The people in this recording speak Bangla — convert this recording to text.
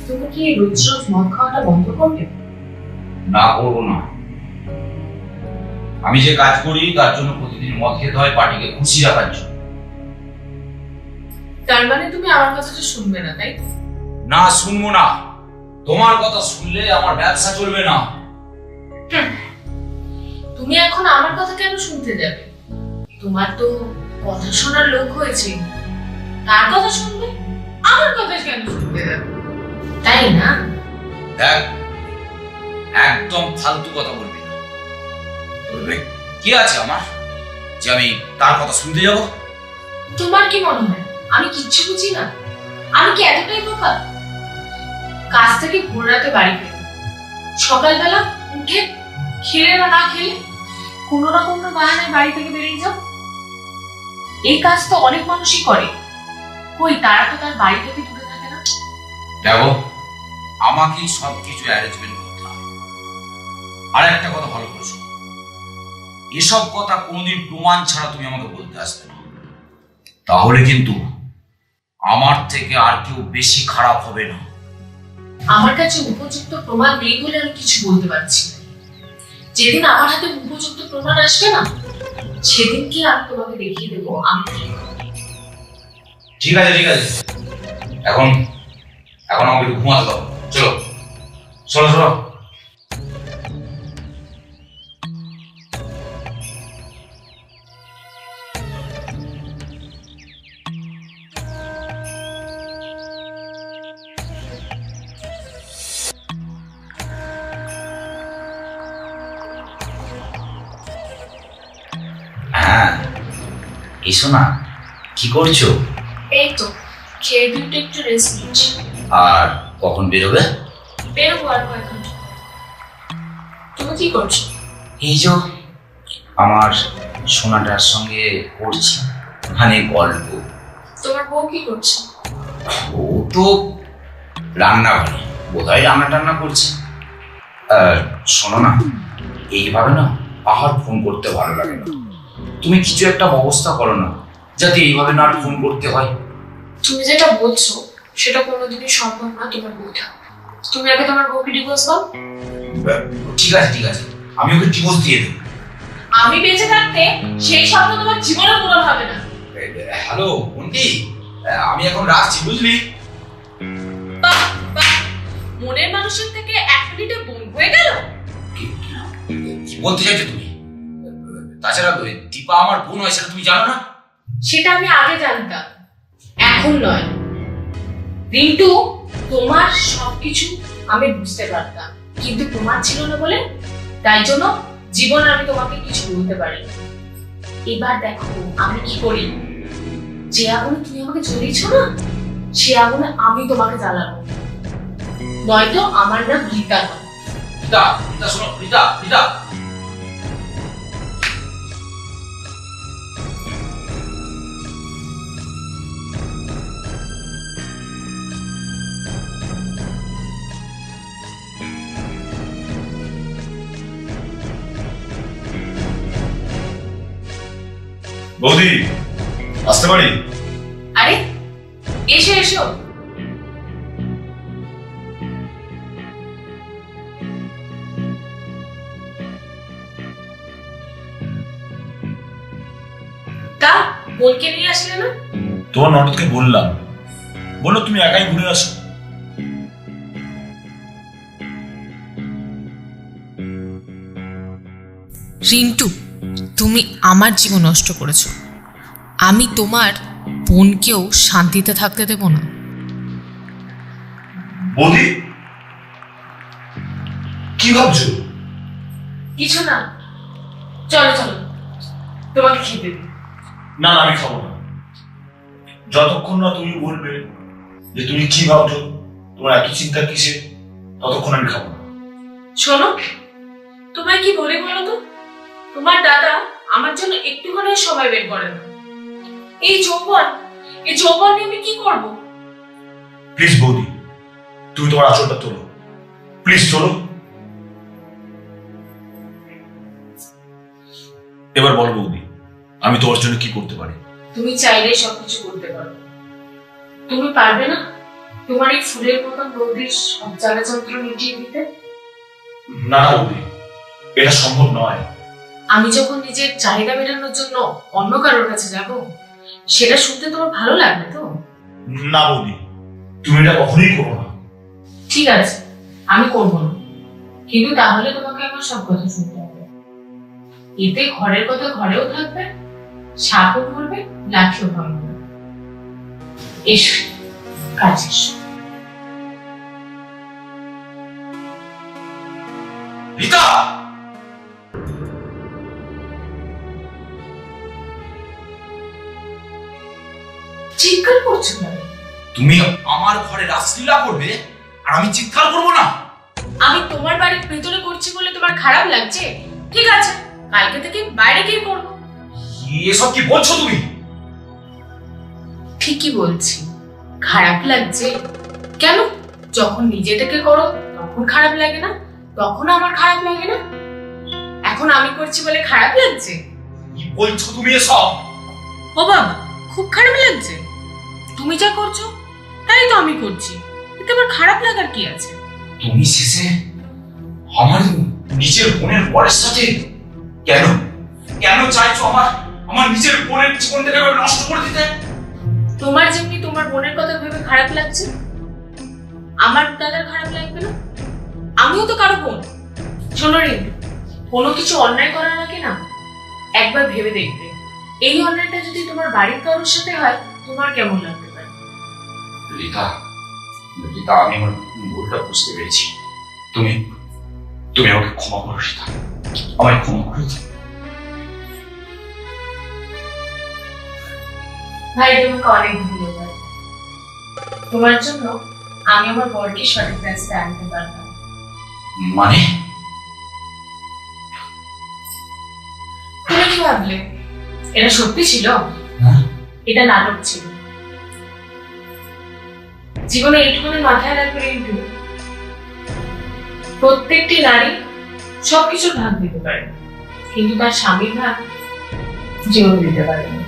তুমি কি রোজ রোজ মদ খাওয়াটা বন্ধ করবে? না, করবো না। আমি যে কাজ করি তার জন্য প্রতিদিন মদ খেতে হয় পার্টিকে খুশি রাখার জন্য। তার মানে তুমি আমার কথাটা শুনবে না, তাই? না, শুনবো না। তোমার কথা শুনলে আমার ব্যবসা চলবে না। তুমি এখন আমার কথা কেন শুনতে যাবে? তোমার তো কথা শোনার লোক হয়েছে, তার কথা শুনবে, আমার কথা কেন শুনতে যাবে, তাই না? দেখ, একদম ফালতু কথা বলবি না। কি আছে আমার যে আমি তার কথা শুনতে যাব? তোমার কি মনে হয় আমি কিচ্ছু বুঝি না? আমি কি এতটাই বোকা? কাজ থেকে ভোর রাতে বাড়ি ফিরে সকালবেলা উঠে খেলে বা না খেলে কোনো না কোনো বাহানায় বাড়ি থেকে বেরিয়ে যাও। এই কাজ তো অনেক মানুষই করে, কই তারা তো তার বাড়ি থেকে দূরে থাকে না। দেখো, আমাকেই সবকিছু অ্যারেঞ্জমেন্ট করতে হয়। আর একটা কথা ভালো করে শোনো, এসব কথা কোনোদিন প্রমাণ ছাড়া তুমি আমাকে বলতে আসবে না, তাহলে কিন্তু আমার থেকে আর কেউ বেশি খারাপ হবে না। আমার কাছে উপযুক্ত প্রমাণ নেই বলে আমি কিছু বলতে পারছি না। যেদিন আমার হাতে উপযুক্ত প্রমাণ আসবে না, সেদিন কি আমি তোমাকে দেখিয়ে দেবো আমি কি। ঠিক আছে, ঠিক আছে, এখন এখন আমাকে একটু ঘুমাতে দাও। চলো চলো চলো। হ্যাঁ, এসো না। কি করছো? এই তো খেয়ে দুটো একটু রেস্ট নিচ্ছি। আর কখন বেরোবে? বেরোবো আর কয়েক ঘন্টা। তুমি কি করছো? এই যে আমার সোনাটার সঙ্গে করছি মানে গল্প। তোমার বউ কি করছে? ও তো রান্নাঘরে বোধহয় রান্না টান্না করছে। শোনো না, এইভাবে না আর ফোন করতে ভালো লাগে না। তুমি কিছু একটা ব্যবস্থা করো না, যাতে এইভাবে না আর ফোন করতে হয়। তুমি যেটা বলছো সেটা কোনোদিনই সম্ভব না। তোমার বউ থাকবে, তুমি আগে তোমার বউকে ডিভোর্স দাও। ঠিক আছে, ঠিক আছে, আমি ওকে ডিভোর্স দিয়ে দেবো। আমি বেঁচে থাকতে সেই স্বপ্ন তোমার জীবনে পূরণ হবে না। হ্যালো বন্টি, আমি এখন রাখছি, বুঝলি? বাহ বাহ, মনের মানুষের থেকে এক মিনিটে বোন হয়ে গেল। কি বলতে চাইছো তুমি? তাছাড়া দীপা আমার বোন হয়, সেটা তুমি জানো না? সেটা আমি আগে জানতাম, এখন নয়। রিন্টু, তোমার সবকিছু আমি বুঝতে পারতাম, কিন্তু তোমার ছিল না বলে, তাই জন্য জীবনে আমি তোমাকে কিছু বলতে পারি। এবার দেখো আমি কি করি। যে আগুনে তুমি আমাকে জ্বলিয়েছ না, সে আগুনে আমি তোমাকে জ্বালাবো, নয়তো আমার নাম রীতা নয়। রীতা, রীতা শোনো, রীতা, রীতা। বৌদি, আসতে পারি? আরে এসো এসো। তা বোনকে নিয়ে আসলে না? তোমার ননদকে বললাম, বললো তুমি একাই ঘুরে আসো। রিন্টু, তুমি আমার জীবন নষ্ট করেছো। আমি তোমার বোনকেও শান্তিতে থাকতে দেব না। বৌদি, কি ভাবছো? কিছু না, চলো চলো তোমাকে খেতে দিই। না না, আমি খাবো না। যতক্ষণ না তুমি বলবে যে তুমি কি ভাবছো, তোমার এত চিন্তা কিসে, ততক্ষণ আমি খাবো না। শোনো, তোমায় কি বলে বলো তো, তোমার দাদা আমার জন্য একটুখানি সময় বের করে না। এই যৌবন নিয়ে আমি কি করব? প্লিজ বৌদি, তুমি তোমার আঁচলটা তোলো, প্লিজ তোলো। এবার বল বৌদি, আমি তোমার জন্য কি করতে পারি? তুমি চাইলে সবকিছু করতে পারো। তুমি পারবে না? তোমার এই ফুলের মতন বৌদির সব জ্বালা যন্ত্র মিটিয়ে দিতে? না বৌদি, এটা সম্ভব নয়। আমি যখন নিজের চাহিদা মেটানোর জন্য অন্য কারোর কাছে যাব, সেটা শুনতে তোমার ভালো লাগবে তো? না বৌদি, তুমি এটা কখনোই করো না। ঠিক আছে, আমি করবো না, কিন্তু তাহলে তোমাকে আমার সব কথা শুনতে হবে। এতে ঘরের কথা ঘরেও থাকবে, সাপও মরবে, লাঠিও ভাঙবে না। এসো, কাজ এসো। রীতা, চিৎকার করছো কেন? তুমি আমার ঘরে রাসলীলা করবে আর আমি চিৎকার করবো না? আমি তোমার বাড়ির ভেতরে করছি বলে তোমার খারাপ লাগছে? ঠিক আছে, কালকে থেকে বাইরে গিয়ে করবো। এসব কি বলছো তুমি? ঠিকই বলছি, খারাপ লাগছে কেন? যখন নিজে থেকে করো তখন খারাপ লাগে না, তখন আমার খারাপ লাগে না। এখন আমি করছি বলে খারাপ লাগছে? কি বলছো তুমি এসব? ও বাবা, খুব খারাপ লাগছে? তুমি যা করছো তাই তো আমি করছি, এতে আবার খারাপ লাগার কি আছে? তুমি শেষে আমার নিজের বোনের বরের সাথে কেন কেন চাইছো আমার নিজের বোনের জীবনটাকে এভাবে নষ্ট করে দিতে? তোমার যেমনি তোমার বোনের কথা ভেবে খারাপ লাগছে, আমার দাদার খারাপ লাগবে না? আমিও তো কারো বোন। শোনো রিন্টু, কোনো কিছু অন্যায় করার আগে না একবার ভেবে দেখবে, এই অন্যায়টা যদি তোমার বাড়ির কারোর সাথে হয় তোমার কেমন লাগতে পারে। রীতা, রীতা, আমি আমার ভুলটা বুঝতে পেরেছি। তুমি তুমি আমাকে ক্ষমা করো রীতা, আমায় ক্ষমা করো। ভাই, তোমাকে অনেক ধন্যবাদ। তোমার জন্য আমি আমার বরকে সঠিক রাস্তায় আনতে পারলাম। মানে? তুমি কি ভাবলে এটা সত্যি ছিল? হ্যাঁ? এটা নাটক ছিল। জীবনে এইটুকুনি মাথায় রাখবে রিন্টু, প্রত্যেকটি নারী সবকিছুর ভাগ দিতে পারে, কিন্তু তার স্বামীর ভাগ জীবন দিতে পারে না।